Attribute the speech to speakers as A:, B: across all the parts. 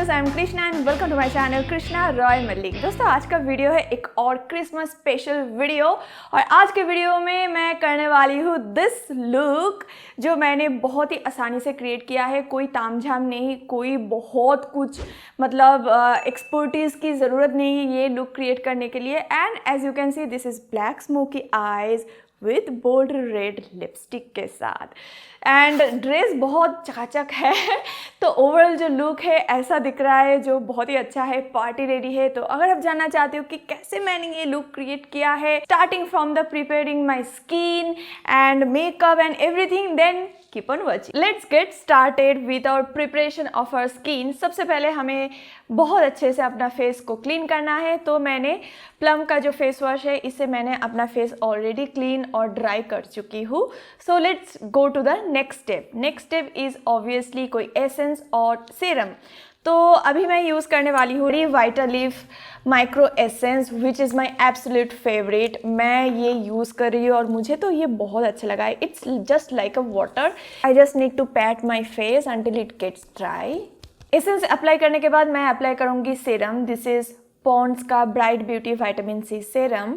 A: Viewers, I am Krishna and welcome to my channel Krishna Roy Mallick. दोस्तों, आज का वीडियो है एक और क्रिसमस स्पेशल वीडियो और आज के वीडियो में मैं करने वाली हूँ दिस लुक जो मैंने बहुत ही आसानी से क्रिएट किया है। कोई तामझाम नहीं, कोई बहुत कुछ मतलब एक्सपर्टीज़ की ज़रूरत नहीं है ये लुक क्रिएट करने के लिए। And as you can see this is black smoky eyes with bold red lipstick के साथ एंड ड्रेस बहुत चकाचक है। तो ओवरऑल जो लुक है ऐसा दिख रहा है जो बहुत ही अच्छा है, पार्टी रेडी है। तो अगर आप जानना चाहते हो कि कैसे मैंने ये लुक क्रिएट किया है starting from the preparing my skin and makeup and everything, then keep on watching. Let's get started with our preparation of our skin. सबसे पहले हमें बहुत अच्छे से अपना फेस को क्लीन करना है। तो मैंने प्लम का जो फेस वॉश है इससे मैंने अपना फेस ऑलरेडी क्लीन और ड्राई कर चुकी हूँ। So let's go to the next step. Next step is obviously कोई एसेंस और सीरम। तो अभी मैं यूज़ करने वाली हूँ Vitalift micro essence which is my absolute favourite. मैं ये यूज़ कर रही हूँ और मुझे तो ये बहुत अच्छा लगा है। It's just like a water. I just need to pat my face until it gets dry. Essence apply करने के बाद मैं अप्लाई करूँगी सीरम। दिस इज़ पॉन्ड्स का bright beauty vitamin C serum.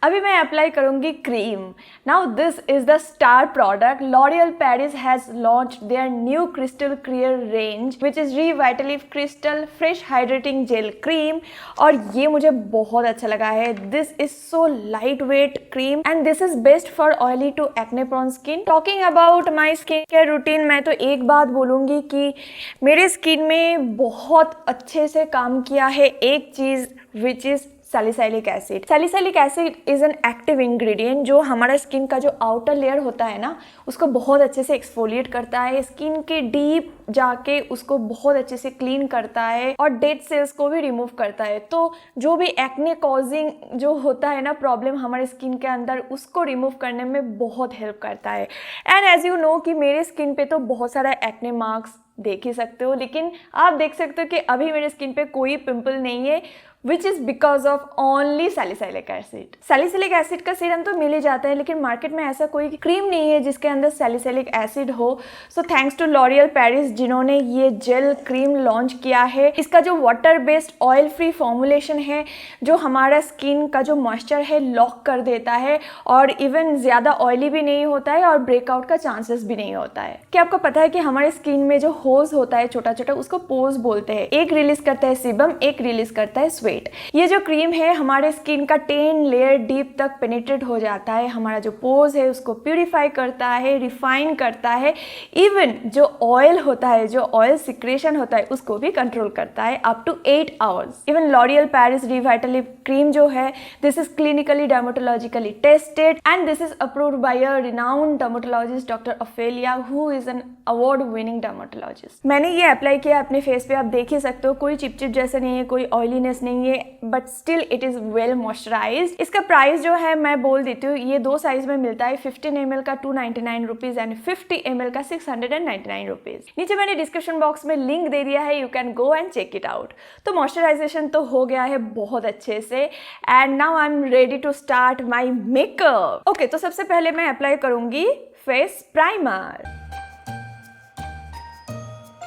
A: अभी मैं अप्लाई करूंगी cream. Now this is the star product. L'Oreal Paris has launched their new crystal clear range which is Revitalift crystal fresh hydrating gel cream और ये मुझे बहुत अच्छा लगा है। This is so lightweight cream and this is best for oily to acne prone skin. Talking about my skin care routine, मैं तो एक बात बोलूँगी कि मेरे स्किन में बहुत अच्छे से काम किया है एक चीज़ which is salicylic acid. Salicylic acid is an active ingredient जो हमारा स्किन का जो आउटर लेयर होता है ना उसको बहुत अच्छे से एक्सफोलिएट करता है, स्किन के डीप जाके उसको बहुत अच्छे से क्लीन करता है और डेड सेल्स को भी रिमूव करता है। तो जो भी एक्ने कॉजिंग जो होता है ना प्रॉब्लम हमारे स्किन के अंदर, उसको रिमूव करने में बहुत हेल्प करता है। एंड एज यू नो कि मेरे स्किन पे तो बहुत सारा एक्ने मार्क्स देख ही सकते हो, लेकिन आप देख सकते हो कि अभी मेरे स्किन पे कोई पिंपल नहीं है which is because of only salicylic acid. Salicylic acid का सीरम तो मिल ही जाता है लेकिन मार्केट में ऐसा कोई क्रीम नहीं है जिसके अंदर सैलिसिलिक एसिड हो। So thanks to L'Oreal Paris जिन्होंने ये जेल क्रीम लॉन्च किया है। इसका जो water based oil free formulation है जो हमारा स्किन का जो मॉइस्चर है लॉक कर देता है और इवन ज़्यादा ऑयली भी नहीं होता है और ब्रेकआउट का चांसेस भी नहीं होता है। क्या आपको पता है कि हमारे स्किन में जो होज होता है छोटा छोटा उसको पोज बोलते हैं। एक रिलीज करता है सीबम, एक रिलीज करता है स्वेट। ये जो क्रीम है हमारे स्किन का 10 लेयर डीप तक पेनिट्रेट हो जाता है। हमारा जो पोर्स है उसको प्यूरिफाई करता है, रिफाइन करता है। इवन जो ऑयल होता है, जो ऑयल सिक्रेशन होता है उसको भी कंट्रोल करता है up to 8 hours. Even L'Oreal Paris Revitalift cream जो है this is clinically dermatologically tested and this is approved by a renowned dermatologist doctor Ophelia who is an award winning dermatologist. मैंने ये अप्लाई किया अपने face पे, आप देख ही सकते हो कोई चिपचिप जैसा नहीं है, कोई ऑयलीनेस नहीं है, but still it is well moisturised. इसका प्राइस जो है मैं बोल देती हूँ, ये दो साइज में मिलता है। 15 ml का 299 रुपीज एंड 50 ml का 699 रुपीज। नीचे मैंने डिस्क्रिप्शन बॉक्स में लिंक दे दिया है, you can go and check it out. तो मॉइस्चराइजेशन तो हो गया है बहुत अच्छे से and now I am ready to start my makeup. Okay, तो सबसे पहले मैं अप्लाई करूंगी face primer.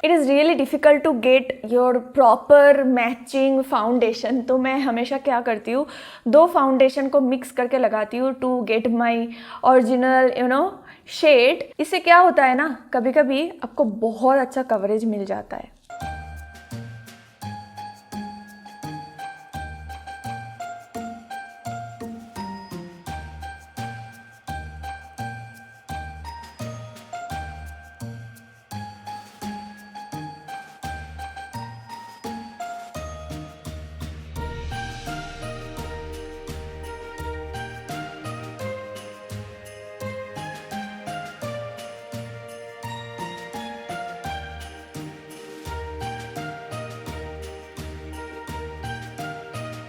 A: It is really difficult to get your proper matching foundation. तो मैं हमेशा क्या करती हूँ, दो फाउंडेशन को मिक्स करके लगाती हूँ to get my original shade. इससे क्या होता है ना, कभी कभी आपको बहुत अच्छा कवरेज मिल जाता है।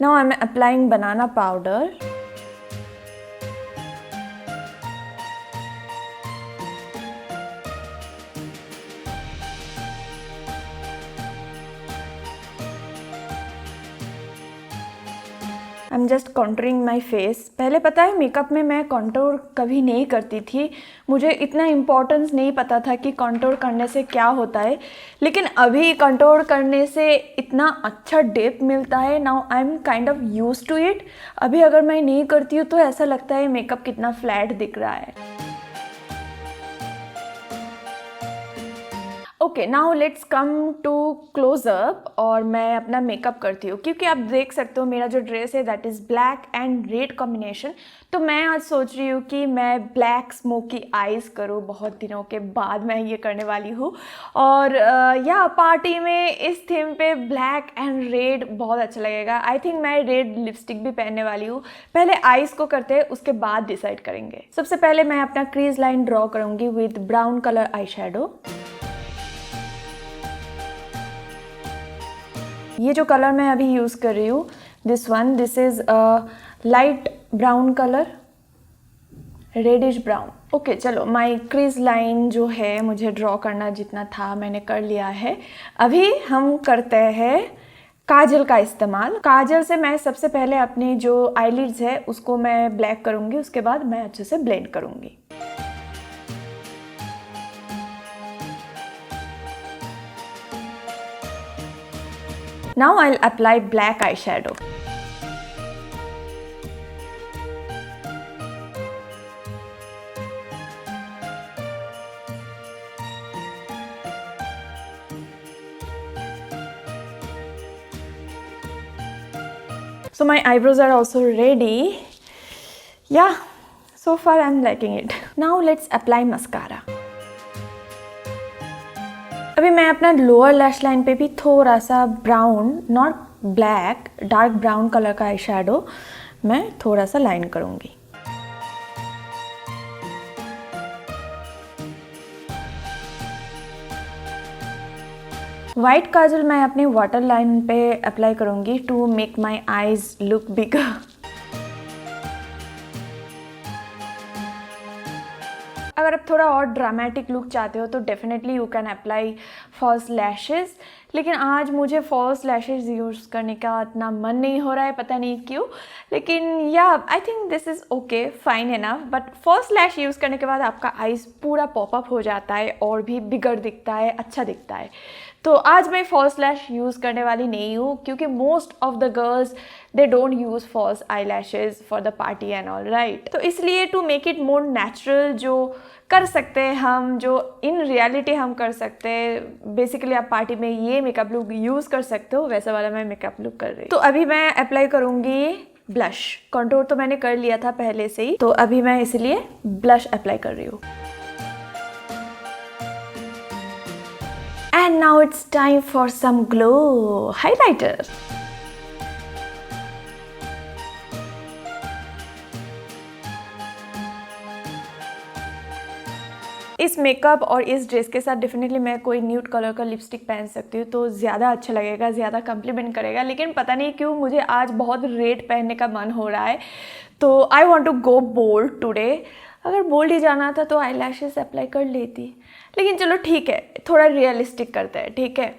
A: Now I'm applying banana powder. I am just contouring my face. पहले पता है मेकअप में मैं कॉन्टूर कभी नहीं करती थी, मुझे इतना इम्पोर्टेंस नहीं पता था कि कॉन्टूर करने से क्या होता है, लेकिन अभी कॉन्टूर करने से इतना अच्छा डेप्थ मिलता है। Now I am kind of use to it. अभी अगर मैं नहीं करती हूँ तो ऐसा लगता है मेकअप कितना फ्लैट दिख रहा है। Okay, now let's come to closeup और मैं अपना मेकअप करती हूँ, क्योंकि आप देख सकते हो मेरा जो ड्रेस है that is black and red combination. तो मैं आज सोच रही हूँ कि मैं ब्लैक स्मोकी आईज़ करूँ, बहुत दिनों के बाद मैं ये करने वाली हूँ। और या पार्टी में इस थीम पे ब्लैक एंड रेड बहुत अच्छा लगेगा। आई थिंक मैं रेड लिपस्टिक भी पहनने वाली हूँ। पहले आईज़ को करते हैं, उसके बाद डिसाइड करेंगे। सबसे पहले मैं अपना क्रीज लाइन ड्रॉ करूँगी with brown colour eye shadow. ये जो कलर मैं अभी यूज़ कर रही हूँ, this is light brown colour, reddish brown. Okay, चलो माय क्रीज लाइन जो है मुझे ड्रॉ करना जितना था मैंने कर लिया है। अभी हम करते हैं काजल का इस्तेमाल। काजल से मैं सबसे पहले अपनी जो आईलिड्स है उसको मैं ब्लैक करूँगी, उसके बाद मैं अच्छे से ब्लेंड करूँगी। Now I'll apply black eyeshadow. So my eyebrows are also ready. Yeah, so far I'm liking it. Now let's apply mascara. अभी मैं अपना लोअर लैश लाइन पे भी थोड़ा सा brown, not black, dark brown colour का eye shadow मैं थोड़ा सा लाइन करूँगी। वाइट काजल मैं अपने वाटर लाइन पे अप्लाई करूँगी to make my eyes look bigger. अगर आप थोड़ा और ड्रामेटिक लुक चाहते हो तो definitely you can apply false lashes, लेकिन आज मुझे फॉल्स लैशेस यूज़ करने का इतना मन नहीं हो रहा है, पता नहीं क्यों। लेकिन या I think this is okay, fine enough. But false lash use करने के बाद आपका आईज पूरा पॉपअप हो जाता है और भी बिगड़ दिखता है, अच्छा दिखता है। तो आज मैं फॉल्स लैश यूज़ करने वाली नहीं हूँ, क्योंकि most of the girls they don't use false eye lashes for the party and all right. तो इसलिए to make it more natural, जो कर सकते हैं हम, जो इन रियलिटी हम कर सकते हैं, बेसिकली आप पार्टी में ये मेकअप लुक यूज़ कर सकते हो, वैसा वाला मैं मेकअप लुक कर रही हूँ। तो अभी मैं अप्लाई करूँगी ब्लश। कंटूर तो मैंने कर लिया था पहले से ही, तो अभी मैं इसलिए ब्लश अप्लाई कर रही हूँ। And now it's time for some glow highlighter. इस मेकअप और इस ड्रेस के साथ डेफिनेटली मैं कोई न्यूड कलर का लिपस्टिक पहन सकती हूँ, तो ज़्यादा अच्छा लगेगा, ज़्यादा कम्प्लीमेंट करेगा। लेकिन पता नहीं क्यों मुझे आज बहुत रेड पहनने का मन हो रहा है, तो I want to go bold today. अगर बोल्ड ही जाना था तो आई लैशेस अप्लाई कर लेती, लेकिन चलो ठीक है, थोड़ा रियलिस्टिक करते हैं, ठीक है।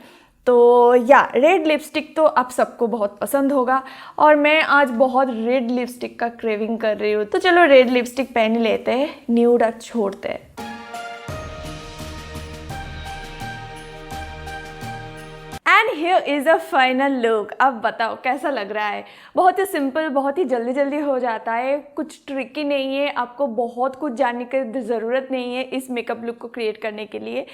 A: तो या रेड लिपस्टिक तो आप सबको बहुत पसंद होगा और मैं आज बहुत रेड लिपस्टिक का क्रेविंग कर रही हूँ, तो चलो रेड लिपस्टिक पहन लेते हैं, न्यूड अब छोड़ते हैं। And here is a final look. अब बताओ कैसा लग रहा है। बहुत ही सिंपल, बहुत ही जल्दी जल्दी हो जाता है, कुछ ट्रिकी नहीं है, आपको बहुत कुछ जानने की ज़रूरत नहीं है इस मेकअप लुक को क्रिएट करने के लिए।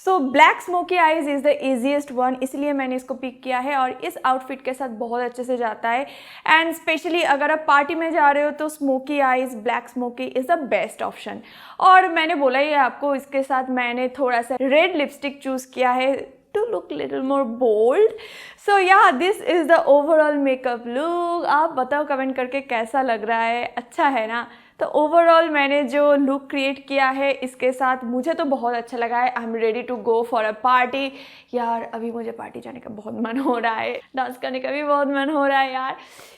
A: So black smoky eyes is the easiest one, इसलिए मैंने इसको पिक किया है और इस आउटफिट के साथ बहुत अच्छे से जाता है। एंड स्पेशली अगर आप पार्टी में जा रहे हो तो smoky eyes, black smoky is the best option. और मैंने बोला ही आपको, इसके साथ मैंने थोड़ा सा रेड लिपस्टिक चूज़ किया है to look little more bold. So yeah, this is the overall makeup look. आप बताओ कमेंट करके कैसा लग रहा है, अच्छा है ना? तो ओवरऑल मैंने जो लुक क्रिएट किया है इसके साथ मुझे तो बहुत अच्छा लगा है। I am ready to go for a party. यार अभी मुझे पार्टी जाने का बहुत मन हो रहा है, डांस करने का भी बहुत मन हो रहा है यार।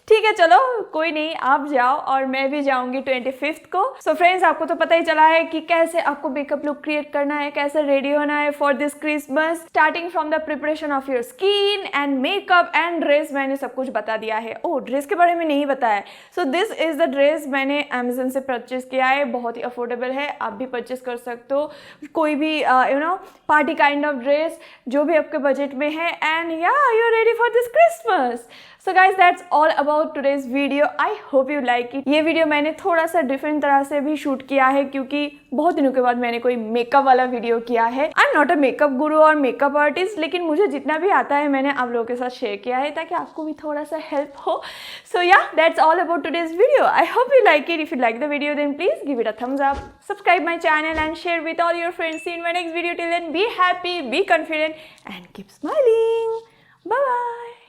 A: ठीक है चलो कोई नहीं, आप जाओ और मैं भी जाऊंगी 25 को। सो फ्रेंड्स, आपको तो पता ही चला है कि कैसे आपको मेकअप लुक क्रिएट करना है, कैसे रेडी होना है for this Christmas, starting from the preparation of your skin and makeup and dress. मैंने सब कुछ बता दिया है। ओह, ड्रेस के बारे में नहीं बताया। So this is the dress मैंने अमेजन से परचेज किया है, बहुत ही अफोर्डेबल है, आप भी परचेज कर सकते हो। कोई भी पार्टी काइंड ऑफ ड्रेस जो भी आपके बजट में है। एंड या you are ready for this Christmas. So guys that's all about today's video. I hope you like it. ये वीडियो मैंने थोड़ा सा डिफरेंट तरह से भी शूट किया है क्योंकि बहुत दिनों के बाद मैंने कोई मेकअप वाला वीडियो किया है। I am not a makeup गुरु और मेकअप आर्टिस्ट, लेकिन मुझे जितना भी आता है मैंने आप लोगों के साथ शेयर किया है ताकि आपको भी थोड़ा सा हेल्प हो। सो या that's all about today's video. I hope you like it. If you like the video, then please give it a thumbs up, subscribe my channel and share with all your friends. See you in my next video. Till then, be happy, be confident and keep smiling. Bye bye.